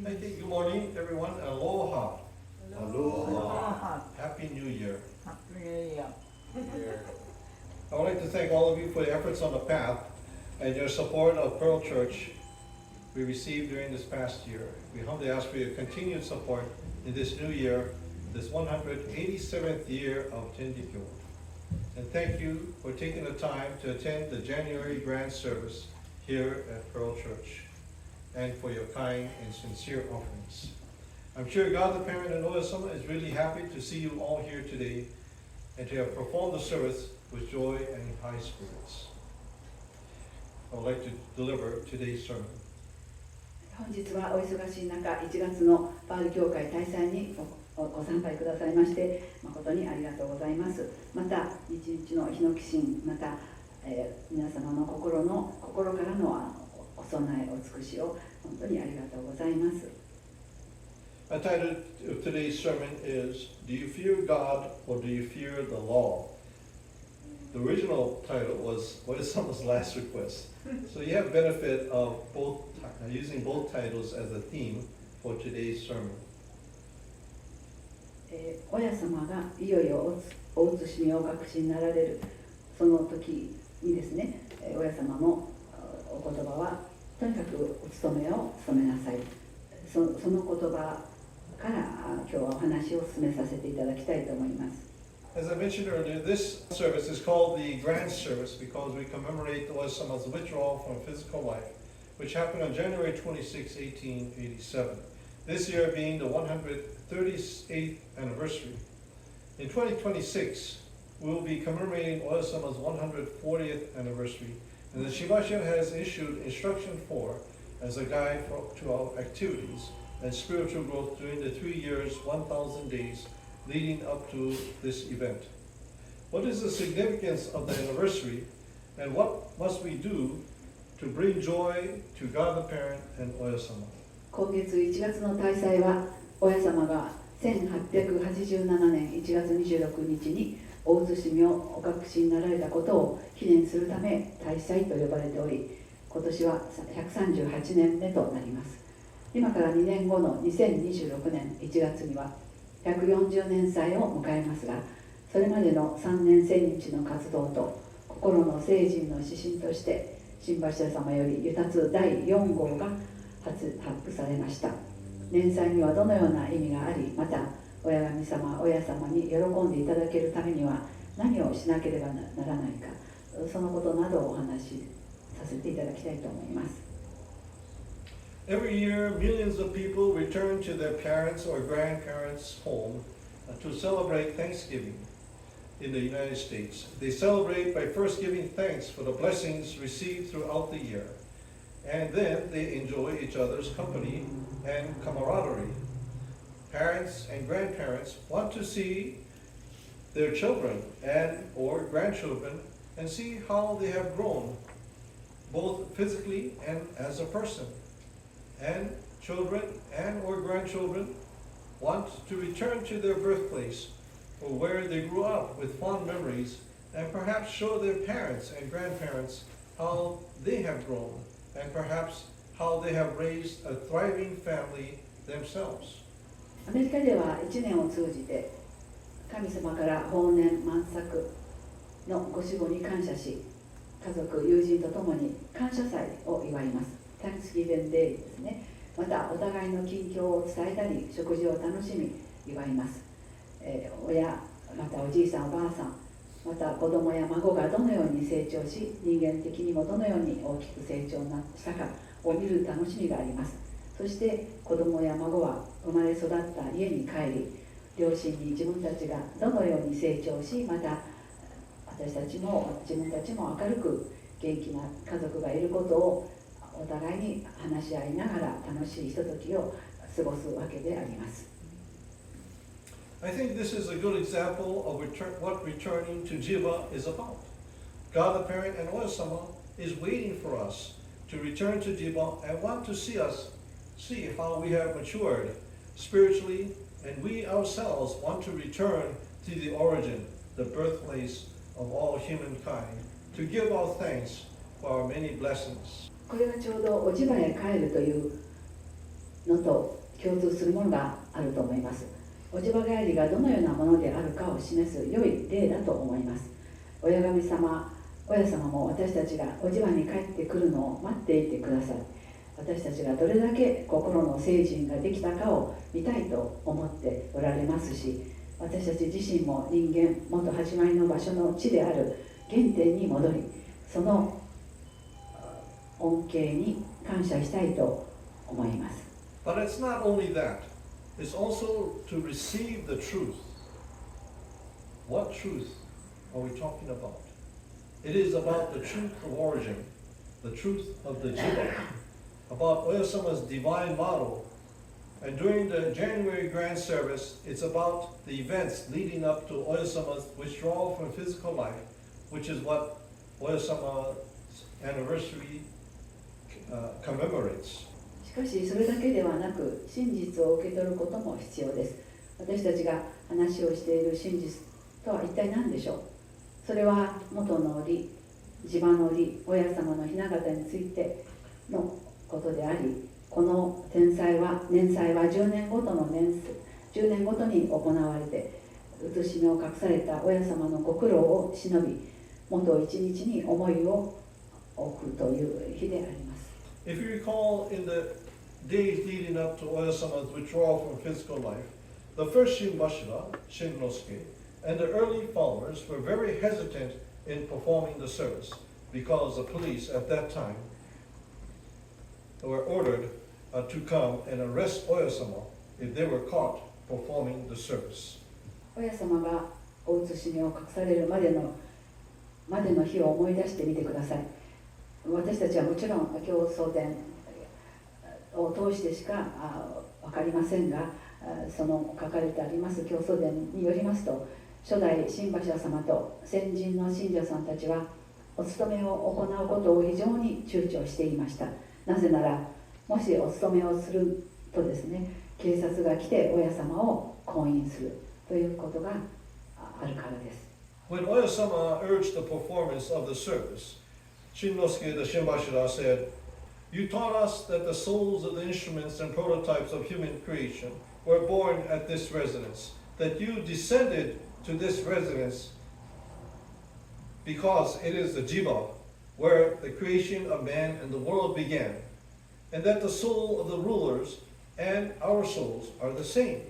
Thank you. Good morning, everyone. Aloha. Aloha. Happy New Year. Happy New Year. I would like to thank all of you for your efforts on the path and your support of Pearl Church we received during this past year. We humbly ask for your continued support in this new year, this 187th year of Tenrikyo. And thank you for taking the time to attend the January Grand Service here at Pearl Church, and for your kind and sincere offerings. I'm sure God the Parent and Oyasama is really happy to see you all here today and to have performed the service with joy and high spirits. I would like to deliver today's sermon. 本日はお忙しい中、1月のパール教会大祭にご参拝くださいまして誠にありがとうございます。また一日の日の寄進、また、皆様の心からのお供えお尽くしを本当にありがとうございます。The title of today's sermon is, Do you fear God or do you fear the law? The original title was, What is Someone's Last Request? So you have benefit of using both titles as a theme for today's sermon. 親様がいよいよお移し身をお隠しになられるその時にですね、親様のお言葉はとにかくお務めを務めなさい。その言葉から今日はお話を進めさせていただきたいと思います。As I mentioned earlier, this service is called the Grand Service because we commemorate Oyasama's withdrawal from physical life, which happened on January 26, 1887. This year being the 138th anniversary. In 2026, we will be commemorating Oyasama's 140th anniversary, and the Shibasha has issued Instruction 4 as a guide to our activities and spiritual growth during the 3 years, 1,000 days leading up to this event. What is the significance of the anniversary, and what must we do to bring joy to God the Parent and Oyasama? 今月1月の大祭は親様が1887年1月26日にお移し身をお隠しになられたことを記念するため大祭と呼ばれており、今年は138年目となります。今から2年後の2026年1月には140年祭を迎えますが、それまでの3年千日の活動と心の聖人の指針として新橋様より輸達第4号が発布されました。年祭にはどのような意味があり、また親神様、親様に喜んでいただけるためには何をしなければならないか、そのことなどをお話しさせていただきたいと思います。Every year, millions of people return to their parents' or grandparents' home to celebrate Thanksgiving in the United States. They celebrate by first giving thanks for the blessings received throughout the year, and then they enjoy each other's company and camaraderie. Parents and grandparents want to see their children and or grandchildren and see how they have grown, both physically and as a person. And children and or grandchildren want to return to their birthplace or where they grew up with fond memories and perhaps show their parents and grandparents how they have grown and perhaps how they have raised a thriving family themselves. アメリカでは1年を通じて神様から豊年満作のご守護に感謝し、家族、友人とともに感謝祭を祝います。Thanksgiving Day ですね。またお互いの近況を伝えたり、食事を楽しみ祝います。親、またおじいさん、おばあさん、また子供や孫がどのように成長し、人間的にもどのように大きく成長したかを見る楽しみがあります。そして子供や孫は生まれ育った家に帰り、両親に自分たちがどのように成長し、また私たちも自分たちも明るく元気な家族がいることをお互いに話し合いながら楽しいひとときを過ごすわけであります。I think this is a good example of what returning to Jiva is about. God the Parent and Oyasama is waiting for us to return to Jiva and want to see how we have matured spiritually, and we ourselves want to return to the origin, the birthplace of all humankind, to give our thanks for our many blessings. これはちょうどおじばへ帰るというのと共通するものがあると思います。おじば帰りがどのようなものであるかを示す良い例だと思います。親神様、親様も私たちがおじばに帰ってくるのを待っていてください。私たちがどれだけ心の成人ができたかを見たいと思っておられますし、私たち自身も人間元始まりの場所の地である原点に戻り、その恩恵に感謝したいと思います。But it's not only that, it's also to receive the truth. What truth are we talking about? It is about the truth of origin, the truth of the Jiva, about Oyasama's divine model. And during the January grand service, it's about the events leading up to Oyasama's withdrawal from physical life, which is what Oyasama's anniversary commemorates. しかしそれだけではなく、真実を受け取ることも必要です。私たちが話をしている真実とは一体何でしょう。それは元の利、地場の利、親様の雛形についてのことであり、この年祭は10年ごとに行われて、写し目を隠された親様のご苦労を忍び、元一日に思いを置くという日であります。If you recall, in the days leading up to Oyasama's withdrawal from physical life, the first Shinbashira, Shinnosuke, and the early followers were very hesitant in performing the service because the police at that time were ordered to come and arrest Oyasama if they were caught performing the service. 親様がお写し目を隠されるまでの日を思い出してみてください。私たちはもちろん教祖伝を通してしか分かりませんが、その書かれてあります教祖伝によりますと、初代新柱様と先人の信者さんたちはお勤めを行うことを非常に躊躇していました。なぜなら、もしお勤めをするとですね、警察が来て親様を婚姻するということがあるからです。When Oyasama urged the performance of the service, Shinnosuke, the Shinbashira, said, "You taught us that the souls of the instruments and prototypes of human creation were born at this residence, that you descended to this residence because it is the Jiva, where the creation of man and the world began, and that the soul of the rulers and our souls are the same."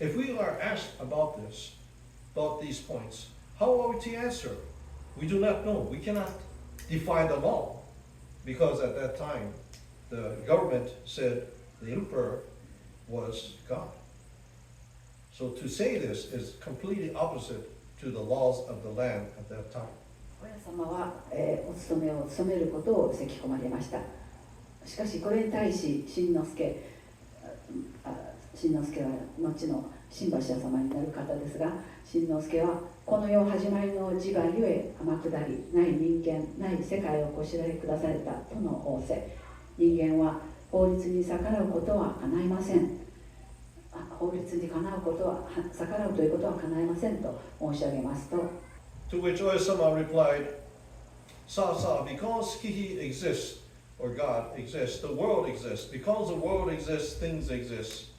If we are asked about these points, how are we to answer? We do not know. We cannot defy the law, because at that time the government said the emperor was God. So to say this is completely opposite to the laws of the land at that time. 親様は、お勤めを務めることをせき込まれました。しかしこれに対し新之助は後の新柱様になる方ですが、新之助はこの世始まりの地場ゆえ天下りない人間ない世界をこしらえ下されたとの仰せ。人間は法律に逆らうことは叶いません。法律に逆らうということは叶いませんと申し上げますと、To which Oyasama replied, "Sa, because Kihi exists, or God exists, the world exists. Because the world exists, things exist.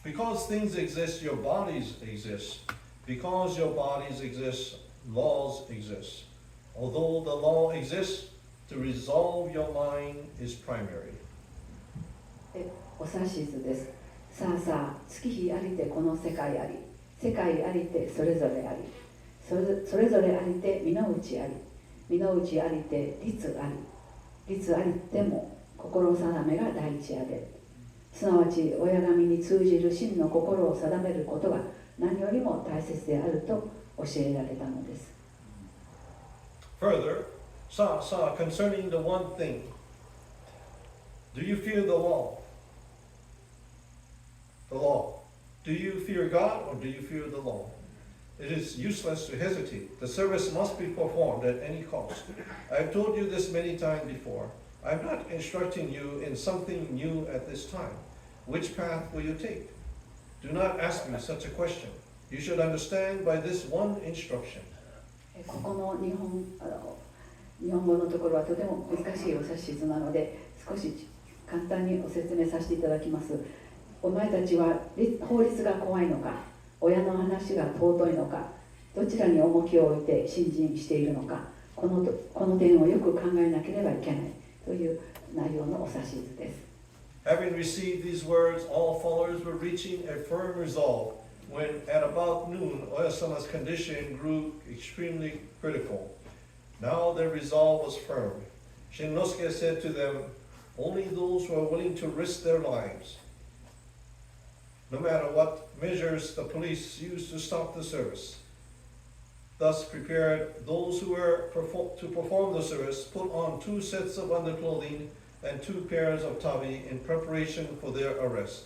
Because things exist, your bodies exist. Because your bodies exist, laws exist. Although the law exists, to resolve your mind is primary." お指図です。さあ、月日ありてこの世界あり、世界ありてそれぞれあり、それぞれありて身の内あり、身の内ありて律あり、律ありても心定めが第一やで、すなわち親神に通じる真の心を定めることが何よりも大切であると教えられたのです。Further, concerning the one thing, do you fear the law? The law. Do you fear God or do you fear the law? It is useless to hesitate. The service must be performed at any cost. I have told you this many times before. I am not instructing you in something new at this time. Which path will you take? Do not ask me such a question. You should understand by this one instruction. ここの日本語のところはとても難しいお指図なので少し簡単にご説明させていただきます。お前たちは法律が怖いのか、親の話が尊いのか、どちらに重きを置いて信心しているのか、この点をよく考えなければいけないという内容のお指図です。Having received these words, all followers were reaching a firm resolve when at about noon Oyasama's condition grew extremely critical. Now their resolve was firm. Shinnosuke said to them, only those who are willing to risk their lives, no matter what measures the police use to stop the service. Thus prepared, those who were to perform the service put on 2 sets of underclothing and 2 pairs of tabi in preparation for their arrest.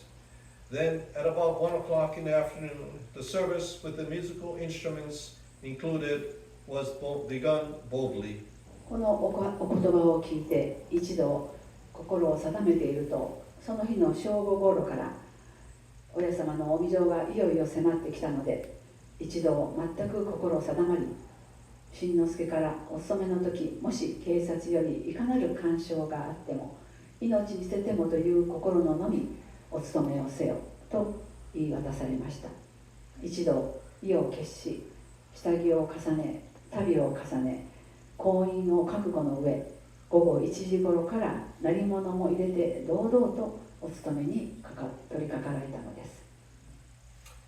Then, at about 1 o'clock in the afternoon, the service with the musical instruments included was begun boldly. このお言葉を聞いて一度心を定めていると、その日の正午頃から親様のお御状がいよいよ迫ってきたので、一度全く心を定まり、新之助からお勤めの時、もし警察よりいかなる干渉があっても命に捨ててもという心ののみお勤めをせよと言い渡されました。一度意を決し、下着を重ね、旅を重ね、婚姻を覚悟の上、午後1時頃から鳴り物も入れて堂々とお勤めに取り掛かられたのです。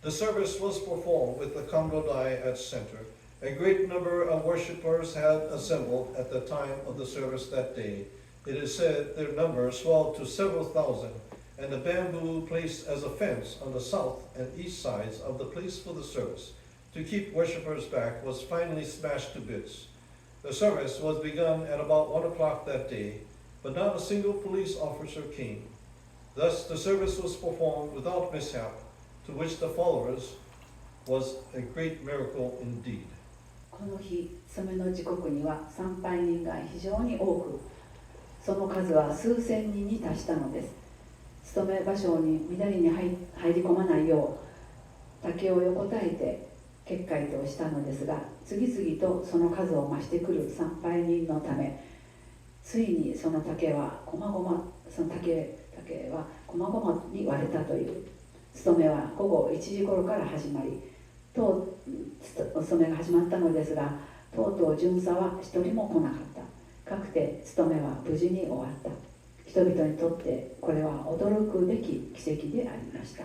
The service was performed with the Kando Dai at center. A great number of worshippers had assembled at the time of the service that day. It is said their number swelled to several thousand, and the bamboo placed as a fence on the south and east sides of the place for the service to keep worshippers back was finally smashed to bits. The service was begun at about 1 o'clock that day, but not a single police officer came. Thus the service was performed without mishap, to which the followers was a great miracle indeed. この日、勤めの時刻には参拝人が非常に多く、その数は数千人に達したのです。勤め場所に乱れに入り込まないよう竹を横たえて結界としたのですが、次々とその数を増してくる参拝人のため、ついにその竹は細々に割れたという。勤めは午後1時頃から始まり、お勤めが始まったのですが、とうとう巡査は一人も来なかった。かくて勤めは無事に終わった。人々にとってこれは驚くべき奇跡でありました。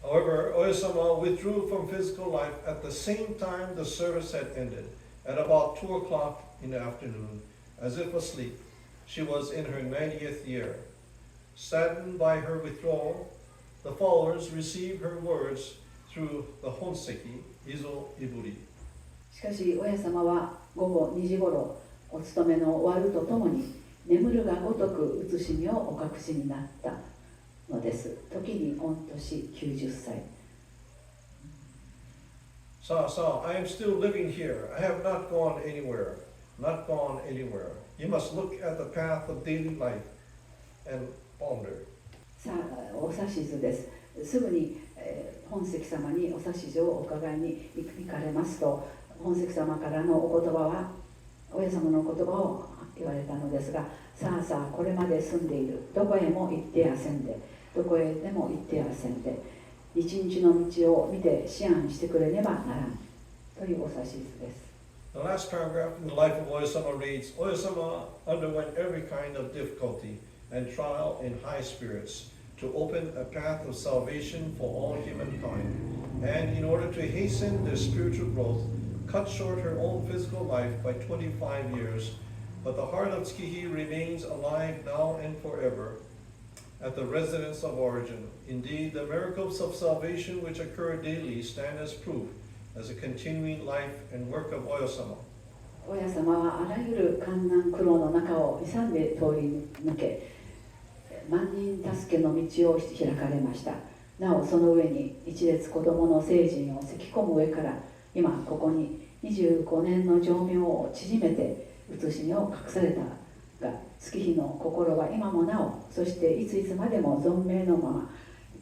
However, Oyasama withdrew from physical life at the same time the service had ended, at about 2 o'clock in the afternoon, as if asleep. She was in her 90th year. Saddened by her withdrawal, the followers received her words through the Honseki, Izo Iburi. しかし、親様は午後2時ごろ、お勤めの終わるとともに、眠るがごとく写しみをお隠しになったのです。時に御年90歳。Sa, I am still living here. I have not gone anywhere. Not gone anywhere. You must look at the path of daily life and ponder. さあ、お指図です。すぐに、本石様にお指図をお伺いに行かれますと、本石様からのお言葉は、親様の言葉を言われたのですが、さあ、これまで住んでいる。どこへも行ってやせんで、どこへでも行ってやせんで、日々の道を見て思案してくれねばならんというお指図です。The last paragraph in the life of Oyasama reads, Oyasama underwent every kind of difficulty and trial in high spirits to open a path of salvation for all humankind, and in order to hasten their spiritual growth, cut short her own physical life by 25 years, but the heart of Tsukihi remains alive now and forever at the residence of origin. Indeed, the miracles of salvation which occur daily stand as proof as a continuing life and work of Oyasama. 親様はあらゆる艱難苦労の中を勇んで通り抜け、万人助けの道を開かれました。なおその上に一列子供の聖人をせき込む上から、今ここに25年の寿命を縮めて写しみを隠されたが、月日の心は今もなお、そしていついつまでも存命のまま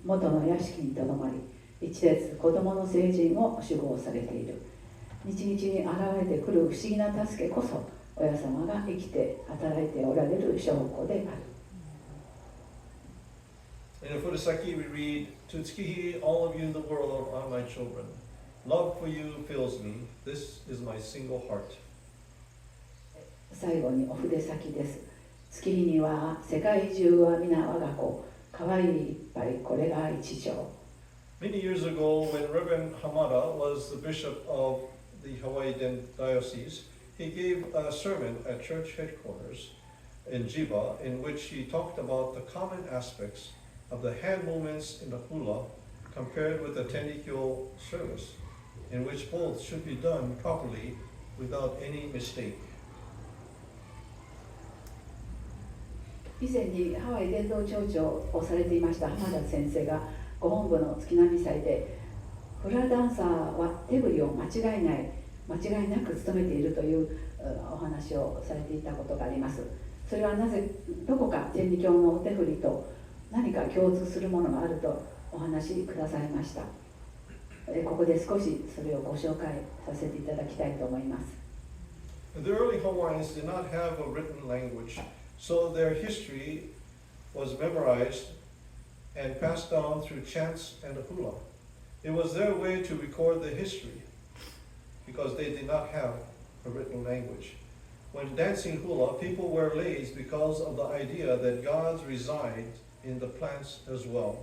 元の屋敷にとどまり、一列子供の聖人を守護されている。日々に現れてくる不思議な助けこそ、親様が生きて働いておられる証拠である。In the Furusaki we read, Tutsukihi, all of you in the world are my children. Love for you fills me. This is my single heart. 最後にお筆先です。月日には世界中は皆我が子、可愛いいっぱい、これが一条。Many years ago, when Reverend Hamada was the bishop of the Hawaiian diocese, he gave a sermon at church headquarters in Jiba in which he talked about the common aspects of the hand movements in the hula compared with the Tenrikyo service, in which both should be done properly without any mistake. 以前にハワイ伝道長長をされていました浜田先生がご本部の月並祭で、フラダンサーは手振りを間違いなく務めているというお話をされていたことがあります。それはなぜどこか天理教のお手振りと何か共通するものがあるとお話しくださいました。ここで少しそれをご紹介させていただきたいと思います。The early Hawaiians did not have a written language, so their history was memorized and passed down through chants and the hula. It was their way to record the history because they did not have a written language. When dancing hula, people wear leis because of the idea that gods reside in the plants as well.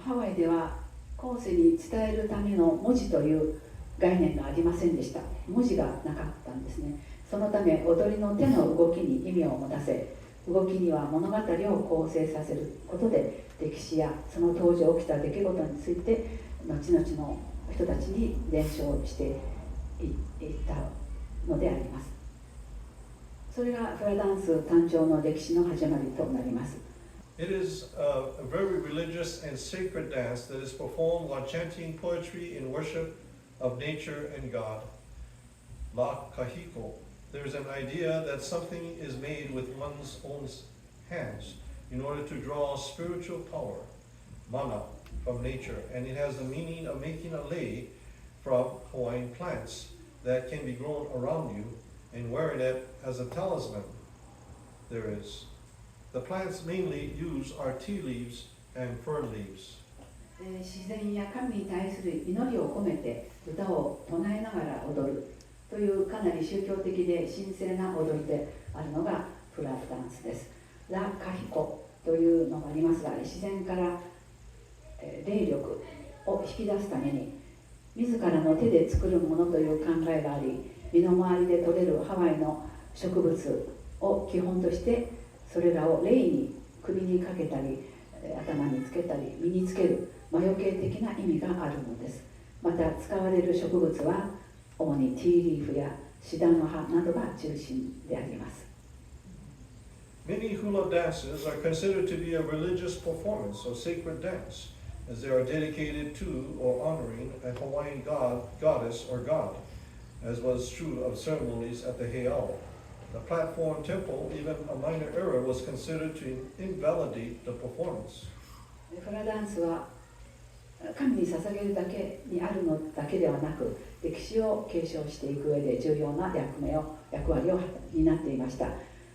ハワイでは後世に伝えるための文字という概念がありませんでした。文字がなかったんですね。そのため踊りの手の動きに意味を持たせ、動きには物語を構成させることで歴史やその当時起きた出来事について後々の人たちに伝承していったのであります。それがフラダンス誕生の歴史の始まりとなります。It is a very religious and sacred dance that is performed while chanting poetry in worship of nature and God. La kahiko. There is an idea that something is made with one's own hands in order to draw spiritual power, mana, from nature, and it has the meaning of making a lei from Hawaiian plants that can be grown around you and wearing it as a talisman. There is. The plants mainly used are tea leaves and fern leaves. 自然や神に対する祈りを込めて歌を唱えながら踊るというかなり宗教的で神聖な踊りであるのがフラダンスです。ラ・カヒコというのがありますが、自然から霊力を引き出すために自らの手で作るものという考えがあり、身の回りで採れるハワイの植物を基本としてそれらを霊に首にかけたり頭につけたり身につける魔除け的な意味があるのです。また使われる植物は主にティーリーフやシダの葉などが中心であります。Many hula dances are considered to be a religious performance or sacred dance, as they are dedicated to or honoring a Hawaiian god, goddess, or god, as was true of ceremonies at the heiau. The platform temple, even a minor error, was considered to invalidate the performance. フラダンスは神に捧げるだけにあるのだけではなく、歴史を継承していく上で重要な役割を担っていました。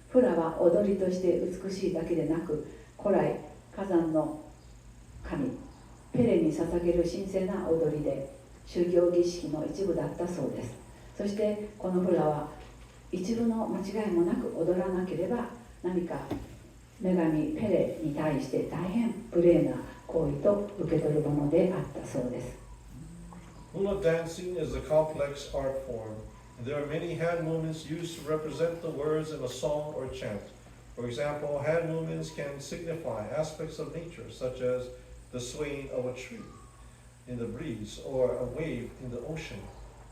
フラは踊りとして美しいだけでなく、古来火山の神ペレに捧げる神聖な踊りで宗教儀式の一部だったそうです。そしてこのフラは一部の間違いもなく踊らなければ何か女神ペレに対して大変無礼な行為と受け取るものであったそうです。Hula dancing is a complex art form, and there are many hand movements used to represent the words in a song or chant. For example, hand movements can signify aspects of nature, such as the swaying of a tree in the breeze, or a wave in the ocean,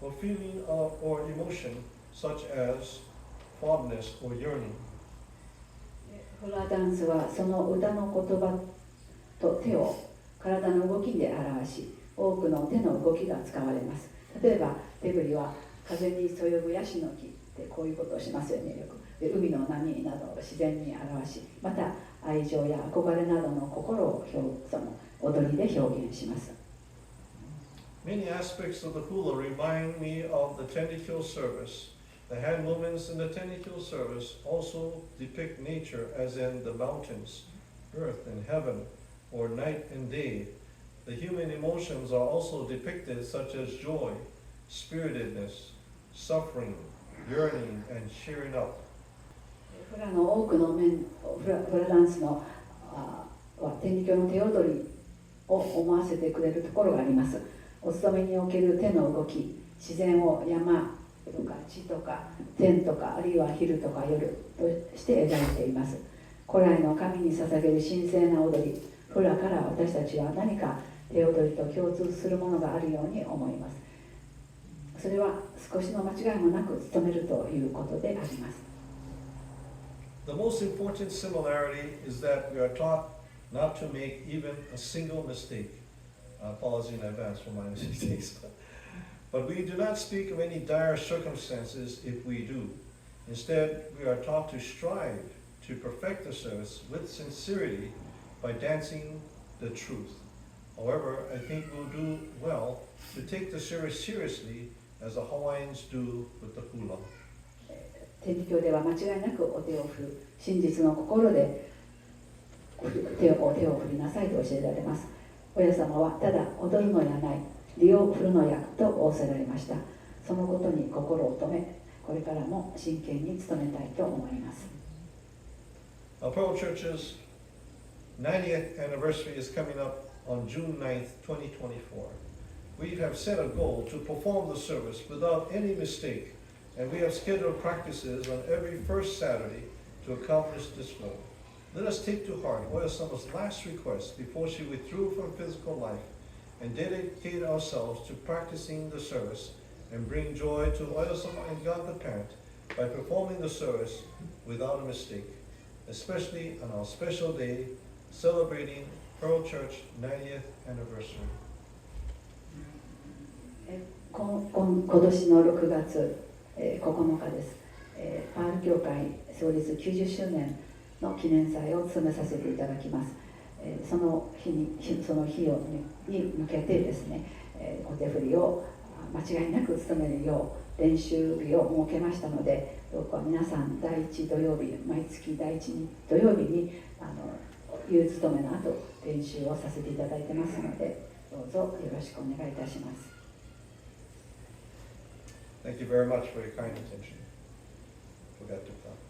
or feeling of or emotion, such as fondness or yearning. フラダンスはその歌の言葉と手を体の動きで表し、多くの手の動きが使われます。例えば手振りは風にそよぐヤシの木ってこういうことをしますよね。よくで海の波などを自然に表し、また愛情や憧れなどの心をその踊りで表現します。Many aspects of the hula remind me of the Tenrikyo service, The hand movements in the Tenrikyo service also depict nature as in the mountains, earth and heaven, or night and day. The human emotions are also depicted such as joy, spiritedness, suffering, yearning, and cheering up. フラの多くのフラダンスのは天理教の手踊りを思わせてくれるところがあります。お勤めにおける手の動き、自然を山とか地とか天とかあるいは昼とか夜として描いています。古来の神に捧げる神聖な踊り、フラから私たちは何か手踊りと共通するものがあるように思います。それは少しの間違いもなく務めるということであります。The most important similarity is that we are taught not to make even a single mistake. Apology in advance for my mistakes. But we do not speak of any dire circumstances if we do. Instead, we are taught to strive to perfect the service with sincerity by dancing the truth. However, I think we'll do well to take the service seriously as the Hawaiians do with the hula. 天理教では間違いなくお手を振る、真実の心で手を振りなさいと教えられます。親様はただ踊るのやない、利を振るのやと仰せられました。そのことに心を留め、これからも真剣に努めたいと思います。Our Pearl Church's 90th anniversary is coming up on June 9th, 2024. We have set a goal to perform the service without any mistake, and we have scheduled practices on every first Saturday to accomplish this goal. Let us take to heart Oyasama's last request before she withdrew from physical life and dedicate ourselves to practicing the service and bring joy to Oyasama and God the Parent by performing the service without a mistake, especially on our special day celebrating Pearl Church 90th anniversary. 今年の6月9日です。パール教会創立90周年の記念祭を務めさせていただきます。その日に向けてですね、お手振りを間違いなく務めるよう練習日を設けましたので、どうか皆さん第1土曜日、毎月第1土曜日に夕勤めの後練習をさせていただいてますので、どうぞよろしくお願いいたします。Thank you very much for your kind attention. Forgot to clap.